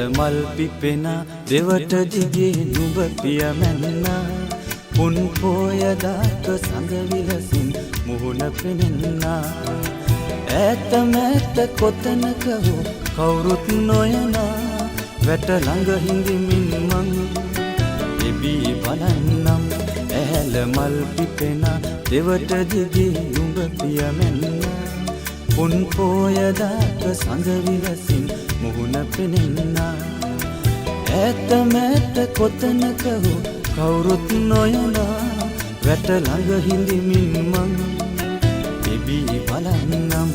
මල් පිපෙන දෙවට දිගේ නුඹ පියමැන්න පුන් පෝය දාක සඳ විලසින් මුහුණ පෙනෙන්න ඈත මෑත කොතනක හෝ කවුරුත් නොයනා වැට ළඟ හිඳිමින් මං එබී බලන්නම් ඇහැල මල් පිපෙන දෙවට දිගේ නුඹ පියමැන්න පුන් පෝය දාක සඳ විලසින් මුහුණ පෙනෙන්න ඈත මෑත කොතනක හෝ කවුරුත් නොයනා වැට ළඟ හිඳිමින් මං එබී බලන්නම්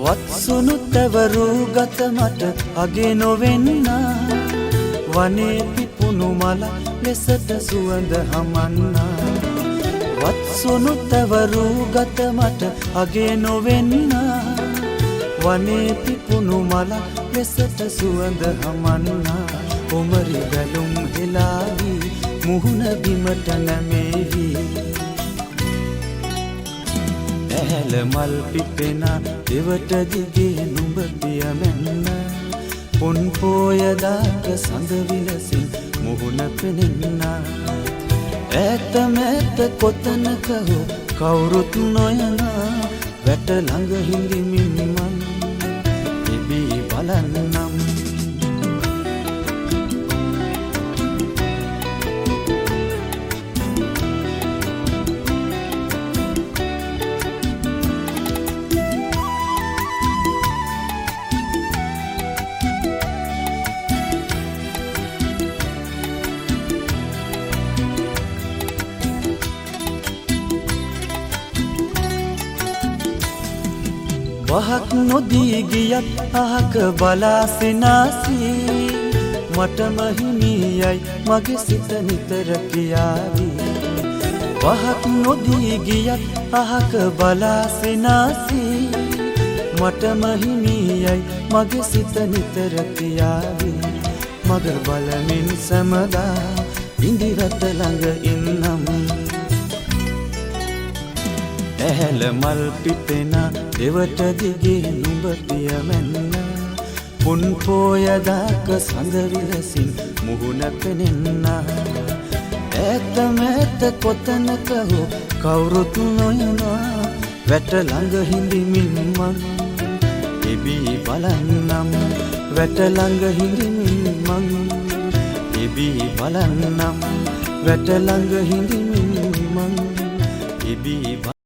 වත්සුණු තැවරු ගත මට අගේ නොවෙන්න වනේ පිපුණු මල ලෙසට සුවඳ හමන්න වත්සුණු තැවරු ගත මට අගේ නොවෙන්න වනේ පිපුණු මල ලෙසට සුවඳ හමන්න කොමරි බැලුම් හෙලාවි මුහුණ බිමට නැමේවි ඇහැල මල් පිපෙන දෙවට දිගේ නුඹ පියමැන්න පුන් පෝය දාක සඳ විලසින් මුහුණ පෙනෙන්න ඈත මෑත කොතනක හෝ කවුරුත් නොයනා වැට ළඟ හිඳිමින් මං එබී බලන්නම් වහක් නොදී ගියත් අහක බලා සිනාසී මටම හිමියයි මගේ සිත නිතර කියාවි වහක් නොදී ගියත් අහක බලා සිනාසී මටම හිමියයි මගේ සිත නිතර කියාවි මග බලමින් සමදා ඉඳිරත ළඟ ඉන්නම් ඇහැල මල් පිපෙන දෙවට දිගේ නුඹ පියමැන්න පුන් පෝය දාක සඳ විලසින් මුහුණ පෙනෙන්න ඈත මෑත කොතනක හෝ කවුරුත් නොයනා වැට ළඟ හිඳිමින් මං එබී බලන්නම් වැට ළඟ හිඳිමින් මං එබී බලන්නම් වැට ළඟ හිඳිමින් මං එබී